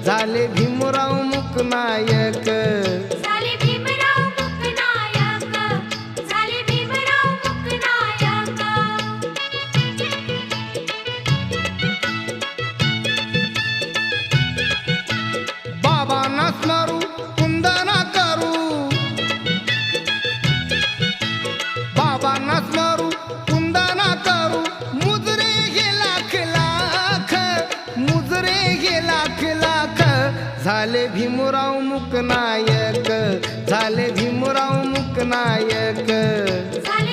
झाले भीमराव मुकनायक. झाले भीमराव मुकनायक. झाले भीमराव मुकनायक. बाबांना स्मरू कुंदना करू. बाबांना स्मरू कुंदना करू. मुजरे हे लाख लाख. मुजरे हे लाख लाख. झाले भीमराव मुकनायक. झाले भीमराव मुकनायक. झाले